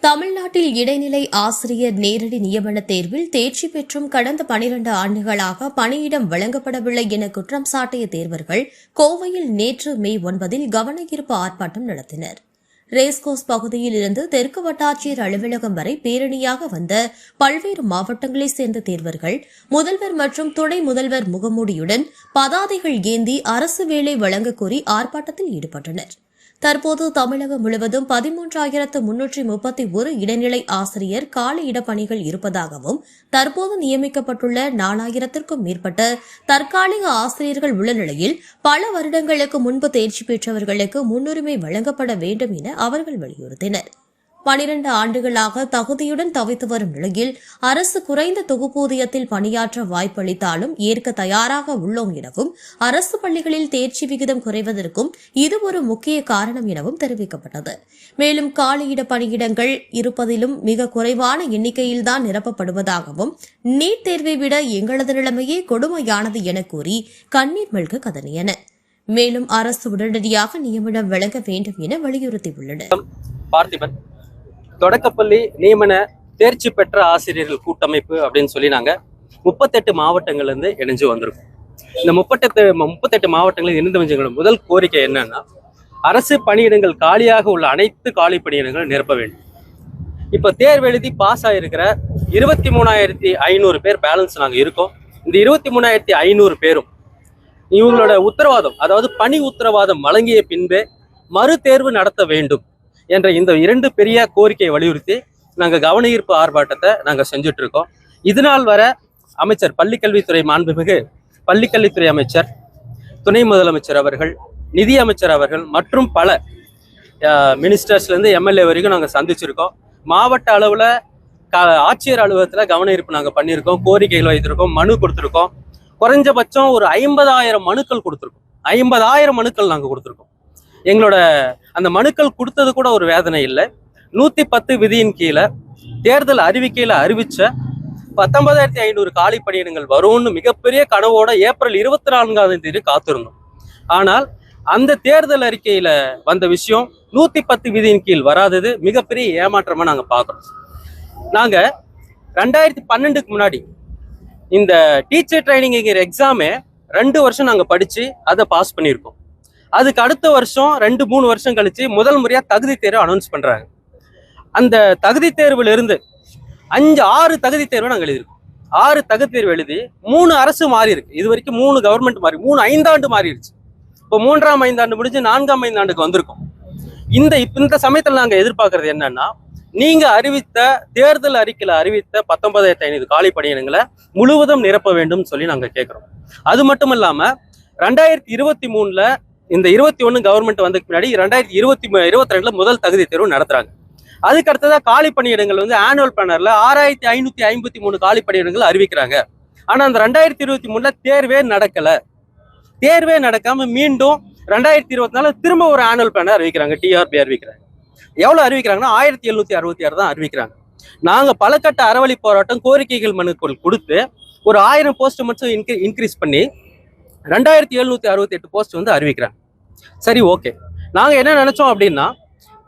தமிழ்நாட்டில் இடைநிலை ஆசிரியர் நேரடி நியமன தேர்வில் தேர்ச்சி பெற்றும் கடந்த 12 ஆண்டுகளாக பணியிடம் வழங்கப்படவில்லை என குற்றம் சாட்டிய தேர்வர்கள் கோவையில் நேற்று மே 9 கவனஈர்ப்பு ஆர்ப்பாட்டம் நடத்தினர். ரேஸ்கோர்ஸ் பகுதியில் இருந்து தெற்கு வட்டாட்சியர் அலுவலகம் வரை பேரணியாக வந்த பல்வேறு மாவட்டங்களைச் சேர்ந்த தேர்வர்கள் முதல்வர் மற்றும் துணை முதல்வர் முகமூடியுடன் பதாதைகள் ஏந்தி அரசு வேலை வழங்கக் கோரி ஆர்ப்பாட்டத்தில் ஈடுபட்டனர். தற்போது தமிழகம் முழுவதும் 13,331 இடைநிலை ஆசிரியர் காலியிட பணிகள் இருப்பதாகவும் தற்போது நியமிக்கப்பட்டுள்ள 4,000க்கும் மேற்பட்ட தற்காலிக ஆசிரியர்கள் உள்ள நிலையில் பல வருடங்களுக்கு முன்பு தேர்ச்சி பெற்றவர்களுக்கு முன்னுரிமை வழங்கப்பட வேண்டும் என அவர்கள் வலியுறுத்தினர். 12 ஆண்டுகளாக தகுதியுடன் தவித்து வரும் நிலையில் அரசு குறைந்த தொகுப்பூதியத்தில் பணியாற்ற வாய்ப்பளித்தாலும் ஏற்க தயாராக உள்ளோம் எனவும் அரசு பள்ளிகளில் தேர்ச்சி விகிதம் குறைவதற்கும் இது ஒரு முக்கிய காரணம் எனவும் தெரிவிக்கப்பட்டது. மேலும் காலியிட பணியிடங்கள் இருப்பதிலும் மிக குறைவான எண்ணிக்கையில்தான் நிரப்பப்படுவதாகவும் நீட் தேர்வை விட எங்களது நிலைமையே கொடுமையானது என கூறி கண்ணீர் மல்க கதறியனர். மேலும் அரசு உடனடியாக நியமனம் வழங்க வேண்டும் என வலியுறுத்தியுள்ளனர். தொடக்கப்பள்ளி நியமன தேர்ச்சி பெற்ற ஆசிரியர்கள் கூட்டமைப்பு அப்படின்னு சொல்லி நாங்கள் 38 மாவட்டங்கள்லேருந்து இணைஞ்சு வந்திருக்கோம். இந்த 38 மாவட்டங்களில் இணைந்து வந்தவங்களோட முதல் கோரிக்கை என்னன்னா, அரசு பணியிடங்கள் காலியாக உள்ள அனைத்து காலி பணியிடங்களும் நிரப்ப வேண்டும். இப்போ தேர்வு எழுதி பாஸ் ஆகிருக்கிற 23,500 பேர் பேலன்ஸ் நாங்கள் இருக்கோம். இந்த 23,500 பேரும் இவங்களோட உத்தரவாதம், அதாவது பணி உத்தரவாதம் வழங்கிய பின்பே மறு தேர்வு நடத்த வேண்டும் என்ற இந்த 2 பெரிய கோரிக்கையை வலியுறுத்தி நாங்கள் கவனஈர்ப்பு ஆர்ப்பாட்டத்தை நாங்கள் செஞ்சுட்டு இருக்கோம். இதனால் வர அமைச்சர் பள்ளிக்கல்வித்துறை மாண்புமிகு பள்ளிக்கல்வித்துறை அமைச்சர், துணை முதலமைச்சர் அவர்கள், நிதி அமைச்சர் அவர்கள் மற்றும் பல மினிஸ்டர்ஸ்லேருந்து எம்எல்ஏ வரைக்கும் நாங்கள் சந்திச்சிருக்கோம். மாவட்ட அளவில் ஆட்சியர் அலுவலகத்தில் கவனஈர்ப்பு நாங்கள் பண்ணியிருக்கோம், கோரிக்கைகள் வைத்திருக்கோம், மனு கொடுத்துருக்கோம். குறைஞ்சபட்சம் ஒரு 50,000 மனுக்கள் கொடுத்துருக்கோம். 50,000 மனுக்கள் நாங்கள் கொடுத்துருக்கோம். எங்களோட அந்த மனுக்கள் கொடுத்தது கூட ஒரு வேதனை இல்லை. 110 விதியின் கீழே தேர்தல் அறிவிக்கையில் அறிவிச்ச 19,500 காலி பணியிடங்கள் வரும்னு மிகப்பெரிய கனவோட ஏப்ரல் 24ஆம் தேதி காத்திருந்தோம். ஆனால் அந்த தேர்தல் அறிக்கையில வந்த விஷயம் 110 விதியின் கீழ் வராதது மிகப்பெரிய ஏமாற்றமா நாங்கள் பார்க்குறோம். நாங்கள் 2012க்கு முன்னாடி இந்த டீச்சர் ட்ரைனிங்கிற எக்ஸாமே 2 வருஷம் நாங்கள் படித்து அதை பாஸ் பண்ணியிருக்கோம். அதுக்கு அடுத்த வருஷம் 2-3 வருஷம் கழிச்சு முதல் முறையாக தகுதி தேர்வு அனௌன்ஸ் பண்ணுறாங்க. அந்த தகுதி தேர்வில் இருந்து 5-6 தகுதி தேர்வை நாங்கள் எழுதியிருக்கோம். 6 தகுதி தேர்வு எழுதி 3 அரசு மாறி இருக்கு. இது வரைக்கும் 3 கவர்மெண்ட் மாறி 3 ஐந்தாண்டு மாறிடுச்சு. இப்போ 3ஆம் ஐந்தாண்டு முடிஞ்சு 4ஆம் ஐந்தாண்டுக்கு வந்திருக்கோம். இந்த சமயத்தில் நாங்கள் எதிர்பார்க்கறது என்னன்னா, நீங்க அறிவித்த தேர்தல் அறிக்கையில் அறிவித்த 19,500 காலி பணியிடங்களை முழுவதும் நிரப்ப வேண்டும் சொல்லி நாங்கள் கேட்குறோம். அது மட்டும் இல்லாமல் 2023ல் இந்த 21 கவர்மெண்ட் வந்ததுக்கு முன்னாடி 2022ல முதல் தகுதி தேர்வு நடத்துறாங்க. அதுக்கு அடுத்ததா காலி பணியிடங்கள் வந்து ஆனுவல் பிளானர்ல 6,553 காலி பணியிடங்கள் அறிவிக்கிறாங்க. ஆனா அந்த 2023ல தேர்வே நடக்காம மீண்டும் 2024 திரும்ப ஒரு ஆனுவல் பிளானர் அறிவிக்கிறாங்க, டிஆர்பி அறிவிக்கிறாங்க. எவ்வளவு அறிவிக்கிறாங்கன்னா 1,766 தான் அறிவிக்கிறாங்க. நாங்க பல கட்ட அறவழி போராட்டம், கோரிக்கைகள் மனுக்கள் கொடுத்து ஒரு 1000 போஸ்ட் மட்டும் இன்க்ரீஸ் பண்ணி 2,768 போஸ்ட் வந்து அறிவிக்கிறாங்க. சரி, ஓகே. நாங்கள் என்ன நினைச்சோம் அப்படின்னா,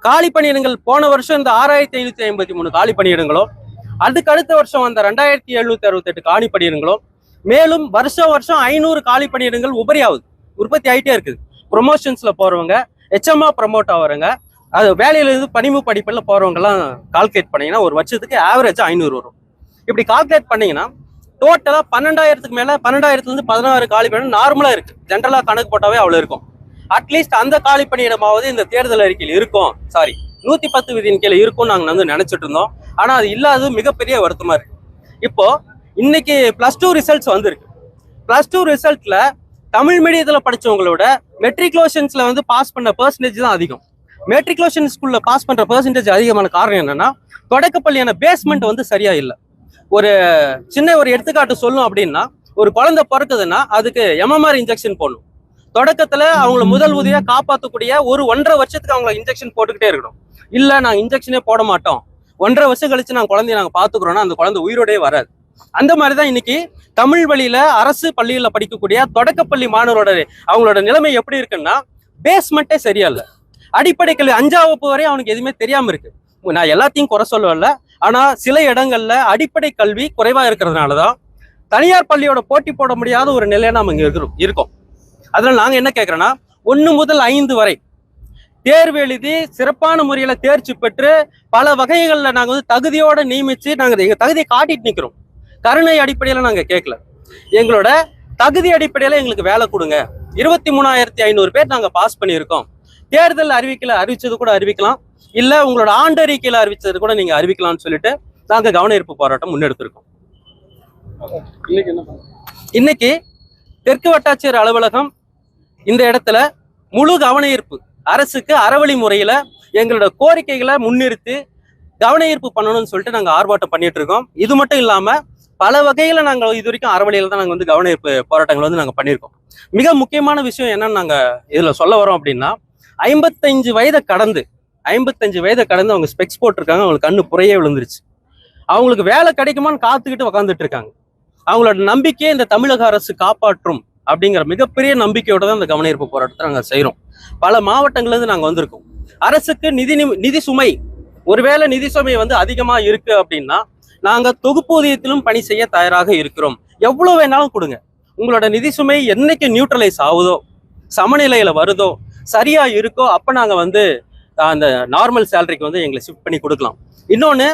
காலி பணியிடங்கள் போன வருஷம் இந்த 6,553 காலி பணியிடங்களும், அதுக்கு அடுத்த வருஷம் வந்த 2,768 காலி பணியிடங்களும், மேலும் வருஷம் 500 காலி பணியிடங்கள் உற்பத்தி ஆகிட்டே இருக்குது. ப்ரொமோஷன்ஸ்ல போறவங்க, எச்எம்ஆ ப்ரமோட் ஆகிறவங்க, அது வேலையிலிருந்து பணிமு படிப்பில் போறவங்கலாம் கால்குலேட் பண்ணீங்கன்னா ஒரு வருஷத்துக்கு ஆவரேஜ் 500 வரும். இப்படி கால்குலேட் பண்ணீங்கன்னா டோட்டலா 12,000க்கு மேல 12,000லேருந்து 16 காலி பணியிடம் நார்மலா இருக்கு. ஜென்ரலா கணக்கு போட்டாவே அவ்வளவு இருக்கும். அட்லீஸ்ட் அந்த காலி பணியிடமாவது இந்த தேர்தல் அறிக்கையில் இருக்கும், 110 விதியின் கீழே இருக்கும் நாங்கள் வந்து நினைச்சிட்டு இருந்தோம். ஆனா அது இல்லாதது மிகப்பெரிய வருத்தமா இருக்கு. இப்போ இன்னைக்கு +2 ரிசல்ட்ஸ் வந்திருக்கு. +2 ரிசல்ட்ல தமிழ் மீடியத்துல படிச்சவங்களோட மெட்ரிகுலேஷன்ஸ்ல வந்து பாஸ் பண்ண பெர்சன்டேஜ் தான் அதிகம். மெட்ரிகுலேஷன் ஸ்கூல்ல பாஸ் பண்ற பெர்சன்டேஜ் அதிகமான காரணம் என்னன்னா, தொடக்கப்பள்ளியான பேஸ்மெண்ட் வந்து சரியா இல்லை. ஒரு எடுத்துக்காட்டு சொல்லணும் அப்படின்னா, ஒரு குழந்தை பிறக்குதுன்னா அதுக்கு எம்எம்ஆர் இன்ஜெக்ஷன் போடணும். தொடக்கத்துல அவங்களை முதல் உதவியா காப்பாற்றக்கூடிய 1-1.5 வருஷத்துக்கு அவங்களை இன்ஜெக்ஷன் போட்டுக்கிட்டே இருக்கணும். இல்ல நாங்க இன்ஜெக்ஷனே போட மாட்டோம், 1.5 வருஷம் கழிச்சு நாங்கள் குழந்தைய நாங்கள் பாத்துக்கிறோம்னா அந்த குழந்தை உயிரோடே வராது. அந்த மாதிரிதான் இன்னைக்கு தமிழ் வழியில அரசு பள்ளியில படிக்கக்கூடிய தொடக்கப்பள்ளி மாணவரோட அவங்களோட நிலைமை எப்படி இருக்குன்னா, பேஸ்மெண்ட்டே சரியா இல்லை. அடிப்படை கல்வி 5ஆம் வகுப்பு வரை அவனுக்கு எதுவுமே தெரியாம இருக்கு. நான் எல்லாத்தையும் குறை சொல்லல, ஆனா சில இடங்கள்ல அடிப்படை கல்வி குறைவா இருக்கிறதுனாலதான் தனியார் பள்ளியோட போட்டி போட முடியாத ஒரு நிலையை நாம இங்க இருக்கோம். அதனால நாங்க என்ன கேட்கிறோம்னா 1 முதல் 5 வரை தேர்வு எழுதி சிறப்பான முறையில தேர்ச்சி பெற்று பல வகைகள்ல நாங்க வந்து தகுதியோட நியமிச்சு நாங்க எங்க தகுதியை காட்டிட்டு நிக்கிறோம். கருணை அடிப்படையில நாங்க கேட்கல, எங்களோட தகுதி அடிப்படையில எங்களுக்கு வேலை கொடுங்க. 23,500 பேர் நாங்க பாஸ் பண்ணியிருக்கோம். தேர்தல் அறிவிச்சது கூட அறிவிக்கலாம், இல்ல உங்களோட ஆண்டறிக்கையில அறிவிச்சது கூட நீங்க அறிவிக்கலாம்னு சொல்லிட்டு நாங்க கவன ஈர்ப்பு போராட்டம் முன்னெடுத்திருக்கோம். இன்னைக்கு தெற்கு வட்டாட்சியர் அலுவலகம் இந்த இடத்துல முழு கவன ஈர்ப்பு அரசுக்கு அறவழி முறையில எங்களோட கோரிக்கைகளை முன்னிறுத்தி கவன ஈர்ப்பு பண்ணணும்னு சொல்லிட்டு நாங்க ஆர்ப்பாட்டம் பண்ணிட்டு இருக்கோம். இது மட்டும் இல்லாம பல வகையில நாங்க இது வரைக்கும் அறவழியில தான் நாங்க வந்து கவன ஈர்ப்பு போராட்டங்கள் வந்து நாங்க பண்ணியிருக்கோம். மிக முக்கியமான விஷயம் என்னன்னு நாங்க இதுல சொல்ல வரோம் அப்படின்னா, 55 வயதை கடந்து அவங்க ஸ்பெக்ஸ் போட்டிருக்காங்க, அவங்களுக்கு கண்ணு புறையே விழுந்துருச்சு. அவங்களுக்கு வேலை கிடைக்குமான்னு காத்துக்கிட்டு உக்காந்துட்டு இருக்காங்க. அவங்களோட நம்பிக்கையை இந்த தமிழக அரசு காப்பாற்றும் அப்படிங்கிற மிகப்பெரிய நம்பிக்கையோட தான் இந்த கவன ஈர்ப்பு போராட்டத்தை நாங்கள் செய்கிறோம். பல மாவட்டங்கள்ல இருந்து நாங்கள் வந்திருக்கோம். அரசுக்கு நிதி சுமை, ஒருவேளை நிதி சுமை வந்து அதிகமா இருக்கு அப்படின்னா நாங்க தொகுப்பூதியத்திலும் பணி செய்ய தயாராக இருக்கிறோம். எவ்வளவு வேணாலும் கொடுங்க. உங்களோட நிதி சுமை என்னைக்கு நியூட்ரலைஸ் ஆகுதோ, சமநிலையில வருதோ, சரியா இருக்கோ, அப்ப நாங்க வந்து அந்த நார்மல் சேலரிக்கு வந்து எங்களை ஷிஃப்ட் பண்ணி கொடுக்கலாம். இன்னொன்னு,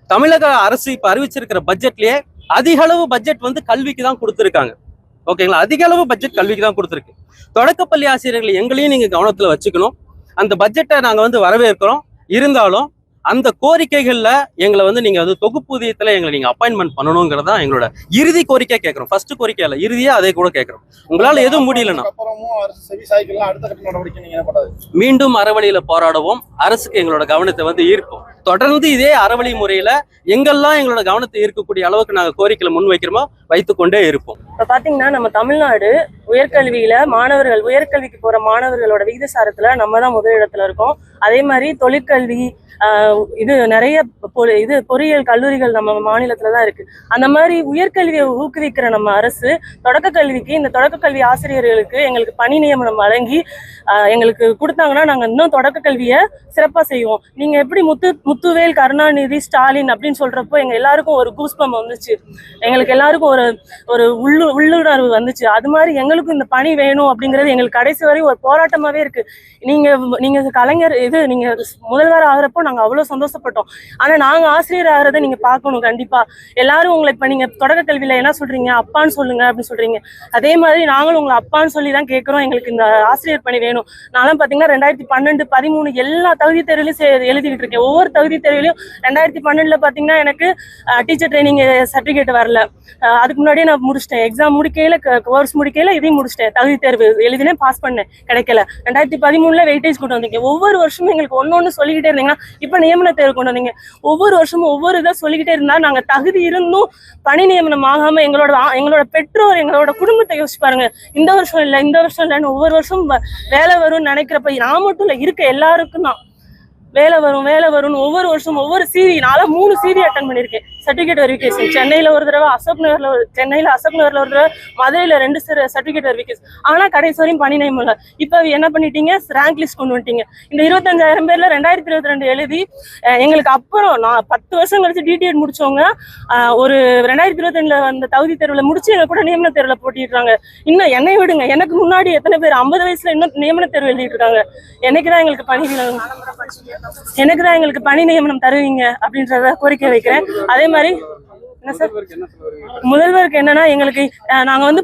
தமிழக அரசு இப்ப அறிவிச்சிருக்கிற பட்ஜெட்லயே அதிக அளவு பட்ஜெட் வந்து கல்விக்கு தான் கொடுத்துருக்காங்க. ஓகேங்களா, அதிக அளவு பட்ஜெட் கல்விக்கு தான் கொடுத்துருக்கு. தொடக்கப்பள்ளி ஆசிரியர்கள் எங்களையும் நீங்க கவனத்துல வச்சுக்கணும். அந்த பட்ஜெட்டை நாங்க வந்து வரவேற்கிறோம். இருந்தாலும் அந்த கோரிக்கைகள்ல எங்களை வந்து நீங்க வந்து தொகுப்பூதியத்துல எங்களை நீங்க அப்பாயின்மெண்ட் பண்ணணுங்கிறதா எங்களோட இறுதி கோரிக்கை கேட்கிறோம். ஃபர்ஸ்ட் கோரிக்கை இல்ல, இறுதியா அதை கூட கேட்கிறோம். உங்களால எதுவும் முடியலன்னா மீண்டும் அறவழியில போராடுவோம். அரசுக்கு எங்களோட கவனத்தை வந்து ஈர்ப்போம். தொடர்ந்து இதே அறவழி முறையில எங்கெல்லாம் எங்களோட கவனத்தை ஈர்க்கக்கூடிய அளவுக்கு நாங்க கோரிக்கைகளை முன்வைக்கிறோமோ வைத்துக்கொண்டே இருப்போம். இப்ப பாத்தீங்கன்னா நம்ம தமிழ்நாடு உயர்கல்வியில உயர்கல்விக்கு போற மாணவர்களோட விகிதசாரத்துல நம்ம தான் முதலிடத்துல இருக்கோம். அதே மாதிரி தொழிற்கல்வி இது நிறைய பொறியியல் கல்லூரிகள் நம்ம மாநிலத்துலதான் இருக்கு. அந்த மாதிரி உயர்கல்வியை ஊக்குவிக்கிற நம்ம அரசு இந்த தொடக்க கல்வி ஆசிரியர்களுக்கு எங்களுக்கு பணி நியமனம் வழங்கி எங்களுக்கு கொடுத்தாங்கன்னா நாங்க இன்னும் தொடக்க கல்வியை சிறப்பா செய்வோம். நீங்க எப்படி முத்துவேல், கருணாநிதி, ஸ்டாலின் அப்படின்னு சொல்றப்போ எங்க எல்லாருக்கும் ஒரு கூஸ்பம் வந்துச்சு. எங்களுக்கு எல்லாருக்கும் ஒரு உள்ளுணர்வு வந்துச்சு. அது மாதிரி எங்களுக்கும் இந்த பணி வேணும் அப்படிங்கிறது எங்களுக்கு கடைசி வரை ஒரு போராட்டமாவே இருக்கு. நீங்க கலைஞர் நீங்க முதல்வர் ஆகிறப்போ நாங்க அவ்வளவு சந்தோஷப்பட்டோம். ஆனா நாங்க ஆசிரியர் ஆகிறத நீங்க பார்க்கணும். கண்டிப்பா எல்லாரும் உங்களை இப்ப நீங்க தொடக்க கல்வியில என்ன சொல்றீங்க, அப்பான்னு சொல்லுங்க அப்படின்னு சொல்றீங்க. அதே மாதிரி நாங்களும் உங்களை அப்பான்னு சொல்லிதான் கேட்கிறோம். எங்களுக்கு இந்த ஆசிரியர் பணி வேணும். நானும் பாத்தீங்கன்னா 2012, 13 எல்லா தகுதி தேர்வுலையும் எழுதிட்டு இருக்கேன். ஒவ்வொரு தகுதி தேர்வுலையும் 2012 பாத்தீங்கன்னா எனக்கு டீச்சர் ட்ரைனிங் சர்டிபிகேட் வரல. அதுக்கு முன்னாடியே நான் முடிச்சிட்டேன். எக்ஸாம் முடிக்கையில, கோர்ஸ் முடிக்கையில இதையும் முடிச்சிட்டேன். தகுதி தேர்வு எழுதினேன், பாஸ் பண்ணேன், கிடைக்கல. 2013 வெயிட்டேஜ் கொண்டு வந்தீங்க. ஒவ்வொரு வருஷமும் எங்களுக்கு ஒன்னொன்னு சொல்லிக்கிட்டே இருந்தீங்கன்னா இப்ப நியமன தேர்வு கொண்டு வந்தீங்க. ஒவ்வொரு வருஷமும் ஒவ்வொரு இதை சொல்லிக்கிட்டே இருந்தா நாங்க தகுதி இருந்தும் பணி நியமனம் ஆகாம எங்களோட பெற்றோர், எங்களோட குடும்பத்தை யோசிச்சு பாருங்க. இந்த வருஷம் இல்லைன்னு ஒவ்வொரு வருஷம் வேலை வரும்னு நினைக்கிறப்ப நான் மட்டும் இல்ல, இருக்க எல்லாருக்கும் தான் வேலை வரும்னு ஒவ்வொரு வருஷம் ஒவ்வொரு சிவி, நான்லாம் 3 சிவி அட்டன் பண்ணியிருக்கேன். சர்டிபிகேட் வெரிஃபிகேஷன் சென்னையில ஒரு தடவை, அசோக் நகர்ல ஒரு தடவை, மதுரையில 2 சர்டிபிகேட் வெரிஃபிகேஷன். ஆனா கடைசி வரையும் பணி நியமனம் இல்லை. இப்ப என்ன பண்ணிட்டீங்க, ரேங்க் லிஸ்ட் கொண்டு வந்துட்டீங்க. இந்த 25,000 பேர்ல 2022 எழுதி எங்களுக்கு அப்புறம் நான் 10 வருஷம் கழிச்சு டிடிஎட் முடிச்சவங்க ஒரு 2022 அந்த தகுதி தேர்வுல முடிச்சு எங்க கூட நியமன தேர்வுல போட்டிடுறாங்க. இன்னும் என்னை விடுங்க, எனக்கு முன்னாடி எத்தனை பேர் 50 வயசுல இன்னும் நியமன தேர்வு எழுதிட்டு இருக்காங்க. என்னைக்குதான் எங்களுக்கு பணி நியமனம் தருவீங்க அப்படின்றத கோரிக்கை வைக்கிறேன். அதே மாதிரி என்ன சார், முதல்வருக்கு என்னன்னா, எங்களுக்கு நாங்க வந்து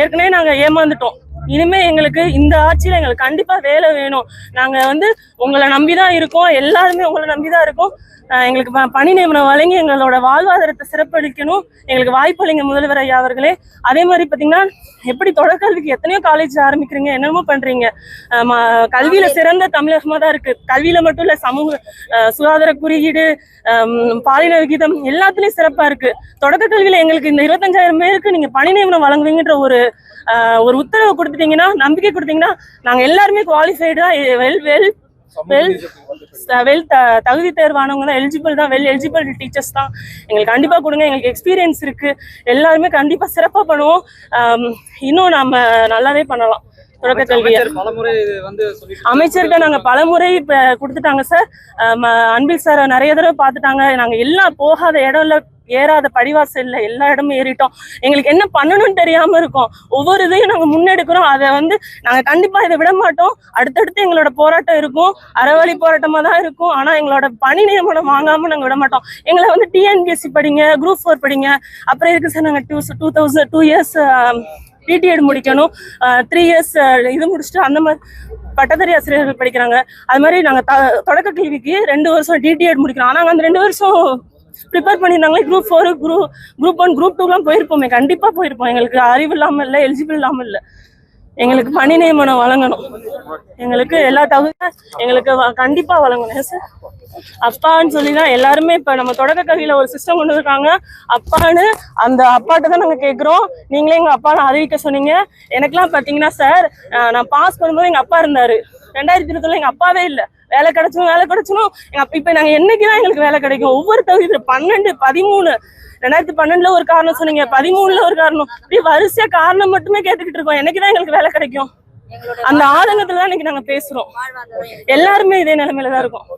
ஏற்கனவே நாங்க ஏமாந்துட்டோம். இனிமே எங்களுக்கு இந்த ஆட்சியில எங்களுக்கு கண்டிப்பா வேலை வேணும். நாங்க வந்து உங்களை நம்பிதான் இருக்கோம், எல்லாருமே உங்களை நம்பிதான் இருக்கோம். எங்களுக்கு பணி நியமனம் வழங்கி எங்களோட வாழ்வாதாரத்தை சிறப்பளிக்கணும். எங்களுக்கு வாய்ப்பளிங்க முதல்வர் ஐயா அவர்களே. அதே மாதிரி பாத்தீங்கன்னா, எப்படி தொடக்கல்விக்கு எத்தனையோ காலேஜ் ஆரம்பிக்கிறீங்க, என்னென்னமோ பண்றீங்க. கல்வியில சிறந்த தமிழகமா தான் இருக்கு. கல்வியில மட்டும் இல்ல, சுகாதார குறியீடு, பாலின விகிதம் எல்லாத்துலயும் சிறப்பா இருக்கு. தொடக்க கல்வியில எங்களுக்கு இந்த 25,000 பேருக்கு நீங்க பணி நியமனம் வழங்குவீங்கன்ற ஒரு உத்தரவு கொடுத்துட்டீங்கன்னா, நம்பிக்கை கொடுத்தீங்கன்னா, நாங்க எல்லாருமே குவாலிஃபைடு தான், தகுதி தேர்வானவங்க தான், எலிஜிபிள் தான், எலிஜிபிள் டீச்சர்ஸ் தான். எங்களுக்கு கண்டிப்பா கொடுங்க. எங்களுக்கு எக்ஸ்பீரியன்ஸ் இருக்கு. எல்லாருமே கண்டிப்பா சிறப்பா பண்ணுவோம். இன்னும் நம்ம நல்லாவே பண்ணலாம். தொடக்க கல்வியை. பலமுறை வந்து அமைச்சர்கிட்ட நாங்க பலமுறை இப்ப கொடுத்துட்டாங்க சார். அன்பில் சார் நிறைய தடவை பார்த்துட்டாங்க. நாங்க எல்லாம் போகாத இடம் இல்ல, ஏறாத படிவாசல் இல்லை, எல்லா இடமும் ஏறிட்டோம். எங்களுக்கு என்ன பண்ணணும்னு தெரியாம இருக்கோம். ஒவ்வொரு இதையும் நாங்க முன்னெடுக்கிறோம். அதை வந்து நாங்க கண்டிப்பா இதை விட மாட்டோம். அடுத்தடுத்து எங்களோட போராட்டம் இருக்கும், அறவழி போராட்டமா தான் இருக்கும். ஆனா எங்களோட பணி நியமனம் வாங்காம நாங்க விட மாட்டோம். எங்களை வந்து டிஎன்பிஎஸ்சி படிங்க, குரூப் 4 படிங்க, அப்புறம் இருக்கு சார் நாங்க 2 years டிடிஎட் முடிக்கணும், 3 years இது முடிச்சுட்டு அந்த மாதிரி பட்டதாரி ஆசிரியர்கள் படிக்கிறாங்க. அது மாதிரி நாங்க தொடக்க கல்விக்கு 2 வருஷம் டிடிஎட் முடிக்கிறோம். ஆனா அந்த 2 வருஷம் ப்ரிப்பேர் பண்ணியிருந்தாங்களே குரூப் 4, குரூப் 1, குரூப் 2லாம் போயிருப்போமே, கண்டிப்பா போயிருப்போம். எங்களுக்கு அறிவு இல்லாம இல்லை, எலிஜிபிள் இல்லாம இல்லை. எங்களுக்கு பணி நியமனம் வழங்கணும். எங்களுக்கு எல்லா தகுதியும் எங்களுக்கு கண்டிப்பா வழங்கணும் சார். அப்பான்னு சொல்லிதான் எல்லாருமே இப்ப நம்ம தொடக்க கல்வியில ஒரு சிஸ்டம் கொண்டு இருக்காங்க. அப்பான்னு அந்த அப்பாட்ட தான் நாங்க கேட்கிறோம். நீங்களே எங்க அப்பா அறிவிக்க சொன்னீங்க. எனக்கெல்லாம் பாத்தீங்கன்னா சார், நான் பாஸ் பண்ணும்போது எங்க அப்பா இருந்தாரு. 2020 எங்க அப்பாவே இல்லை. வேலை கிடைச்சணும் எங்க அப்பா. இப்ப நாங்க என்னைக்குதான் எங்களுக்கு வேலை கிடைக்கும்? ஒவ்வொரு தகுதி 12, 13, 2012 ஒரு காரணம் சொன்னீங்க, 13 ஒரு காரணம், இப்படி வரிசையா காரணம் மட்டுமே கேட்டுக்கிட்டு இருக்கோம். என்னைக்குதான் எங்களுக்கு வேலை கிடைக்கும்? அந்த ஆதங்கத்துல தான் இன்னைக்கு நாங்க பேசுறோம். எல்லாருமே இதே நிலைமையில தான் இருக்கோம்.